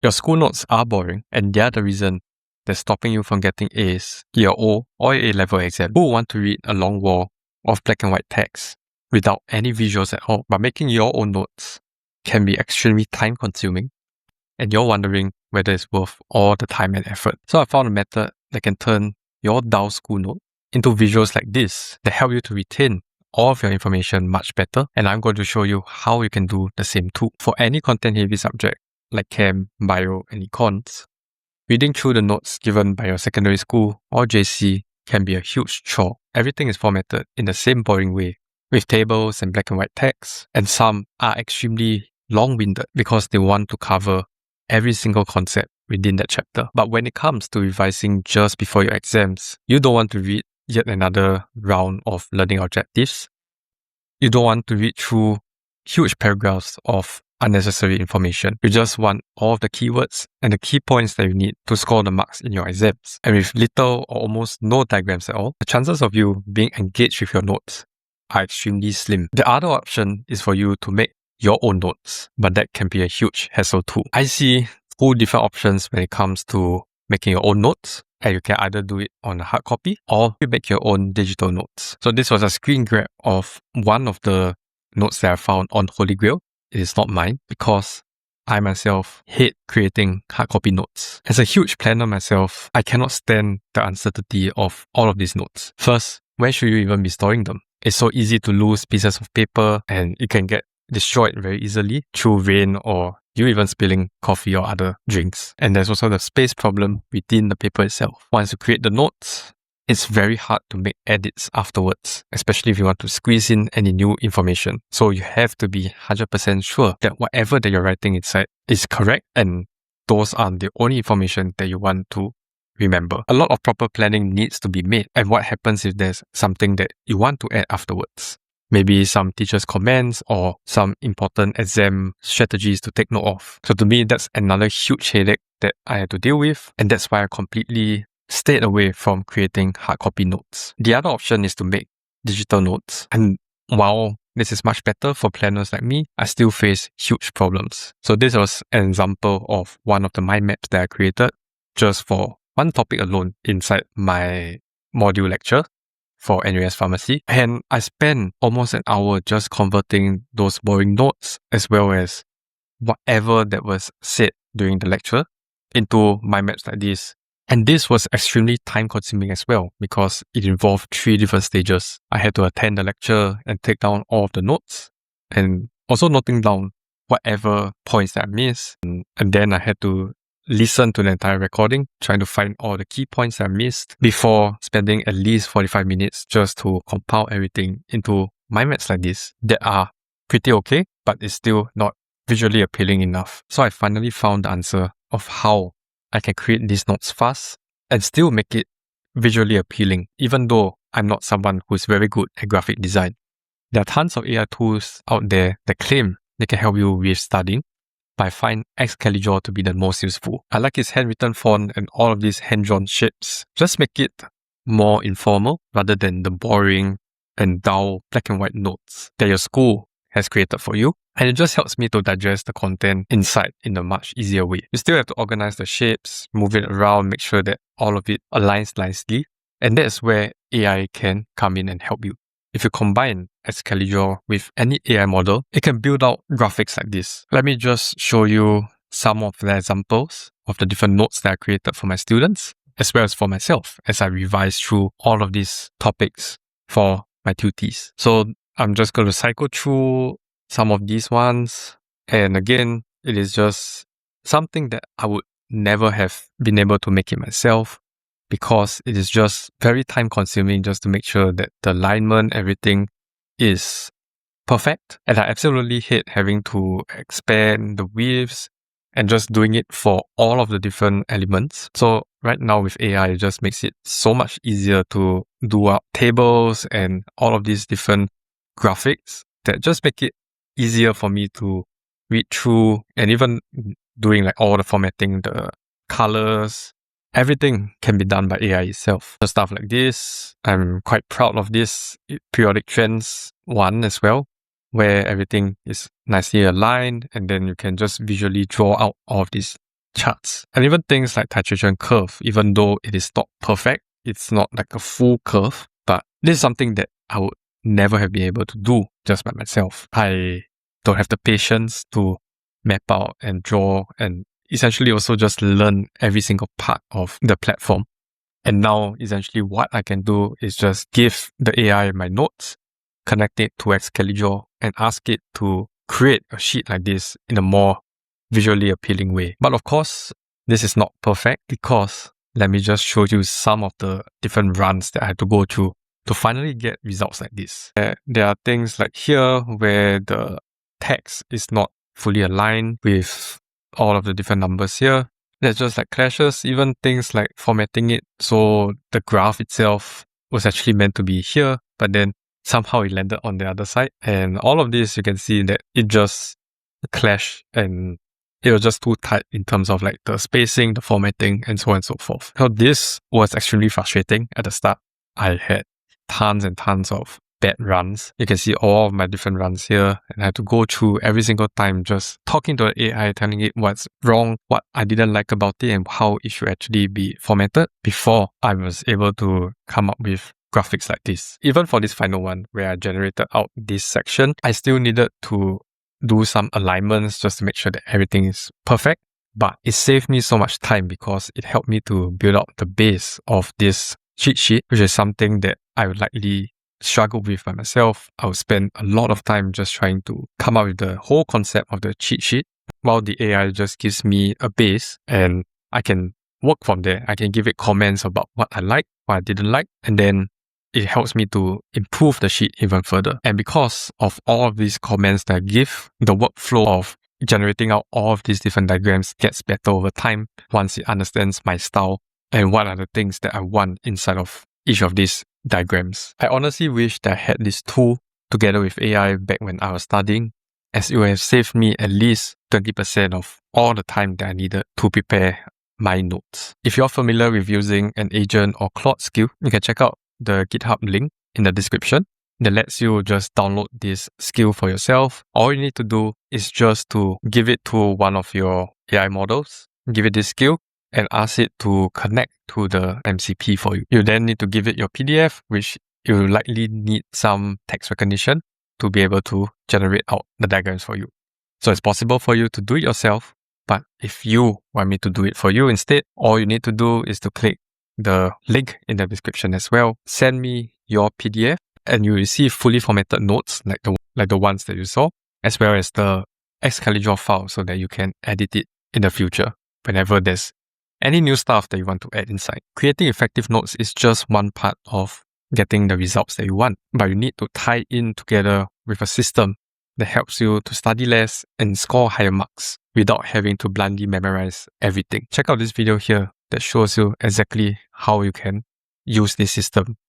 Your school notes are boring, and they're the reason that's stopping you from getting A's in your O or your A-level exam. Who want to read a long wall of black and white text without any visuals at all? But making your own notes can be extremely time-consuming, and you're wondering whether it's worth all the time and effort. So I found a method that can turn your dull school note into visuals like this that help you to retain all of your information much better, and I'm going to show you how you can do the same too. For any content-heavy subject like Chem, Bio, and Econs, reading through the notes given by your secondary school or JC can be a huge chore. Everything is formatted in the same boring way, with tables and black and white text, and some are extremely long-winded because they want to cover every single concept within that chapter. But when it comes to revising just before your exams, you don't want to read yet another round of learning objectives. You don't want to read through huge paragraphs of unnecessary information. You just want all of the keywords and the key points that you need to score the marks in your exams. And with little or almost no diagrams at all, the chances of you being engaged with your notes are extremely slim. The other option is for you to make your own notes, but that can be a huge hassle too. I see two different options when it comes to making your own notes, and you can either do it on a hard copy or you make your own digital notes. So this was a screen grab of one of the notes that I found on Holy Grail. It is not mine because I myself hate creating hard copy notes. As a huge planner myself, I cannot stand the uncertainty of all of these notes. First, where should you even be storing them? It's so easy to lose pieces of paper and it can get destroyed very easily through rain or you even spilling coffee or other drinks. And there's also the space problem within the paper itself. Once you create the notes, it's very hard to make edits afterwards, especially if you want to squeeze in any new information. So you have to be 100% sure that whatever that you're writing inside is correct and those are the only information that you want to remember. A lot of proper planning needs to be made. And what happens if there's something that you want to add afterwards? Maybe some teacher's comments or some important exam strategies to take note of. So to me, that's another huge headache that I had to deal with. And that's why I completely stayed away from creating hard copy notes. The other option is to make digital notes. And while this is much better for planners like me, I still face huge problems. So this was an example of one of the mind maps that I created just for one topic alone inside my module lecture for NUS Pharmacy. And I spent almost an hour just converting those boring notes as well as whatever that was said during the lecture into mind maps like this. And this was extremely time consuming as well because it involved 3 different stages. I had to attend the lecture and take down all of the notes and also noting down whatever points that I missed. And then I had to listen to the entire recording, trying to find all the key points I missed before spending at least 45 minutes just to compile everything into mind maps like this that are pretty okay, but it's still not visually appealing enough. So I finally found the answer of how I can create these notes fast and still make it visually appealing, even though I'm not someone who's very good at graphic design. There are tons of AI tools out there that claim they can help you with studying, but I find Excalibur to be the most useful. I like its handwritten font and all of these hand-drawn shapes. Just make it more informal rather than the boring and dull black and white notes that your school has created for you. And it just helps me to digest the content inside in a much easier way. You still have to organize the shapes, move it around, make sure that all of it aligns nicely. And that's where AI can come in and help you. If you combine Excalibur with any AI model, it can build out graphics like this. Let me just show you some of the examples of the different notes that I created for my students, as well as for myself, as I revise through all of these topics for my tutees. So I'm just going to cycle through some of these ones. And again, it is just something that I would never have been able to make it myself because it is just very time consuming just to make sure that the alignment, everything is perfect. And I absolutely hate having to expand the widths and just doing it for all of the different elements. So right now with AI, it just makes it so much easier to do up tables and all of these different graphics that just make it easier for me to read through, and even doing like all the formatting, the colors, everything can be done by AI itself. So stuff like this, I'm quite proud of this periodic trends one as well, where everything is nicely aligned and then you can just visually draw out all of these charts. And even things like titration curve, even though it is not perfect, it's not like a full curve, but this is something that I would never have been able to do just by myself. I don't have the patience to map out and draw and essentially also just learn every single part of the platform. And now essentially what I can do is just give the AI my notes, connect it to Excalibur and ask it to create a sheet like this in a more visually appealing way. But of course, this is not perfect because let me just show you some of the different runs that I had to go through to finally get results like this. There are things like here where the text is not fully aligned with all of the different numbers here. There's just like clashes, even things like formatting it so the graph itself was actually meant to be here, but then somehow it landed on the other side. And all of this, you can see that it just clashed and it was just too tight in terms of like the spacing, the formatting, and so on and so forth. So this was extremely frustrating at the start. I had tons and tons of bad runs. You can see all of my different runs here, and I had to go through every single time just talking to the AI, telling it what's wrong, what I didn't like about it, and how it should actually be formatted before I was able to come up with graphics like this. Even for this final one where I generated out this section, I still needed to do some alignments just to make sure that everything is perfect. But it saved me so much time because it helped me to build up the base of this cheat sheet, which is something that I would likely struggle with by myself. I would spend a lot of time just trying to come up with the whole concept of the cheat sheet, while the AI just gives me a base and I can work from there. I can give it comments about what I like, what I didn't like, and then it helps me to improve the sheet even further. And because of all of these comments that I give, the workflow of generating out all of these different diagrams gets better over time once it understands my style and what are the things that I want inside of each of these diagrams. I honestly wish that I had this tool together with AI back when I was studying, as it would have saved me at least 20% of all the time that I needed to prepare my notes. If you're familiar with using an agent or Claude skill, you can check out the GitHub link in the description that lets you just download this skill for yourself. All you need to do is just to give it to one of your AI models, give it this skill, and ask it to connect to the MCP for you. You then need to give it your PDF, which you likely need some text recognition to be able to generate out the diagrams for you. So it's possible for you to do it yourself, but if you want me to do it for you instead, all you need to do is to click the link in the description as well. Send me your PDF and you receive fully formatted notes like the ones that you saw, as well as the Excalibur file so that you can edit it in the future whenever there's any new stuff that you want to add inside. Creating effective notes is just one part of getting the results that you want, but you need to tie in together with a system that helps you to study less and score higher marks without having to blindly memorize everything. Check out this video here that shows you exactly how you can use this system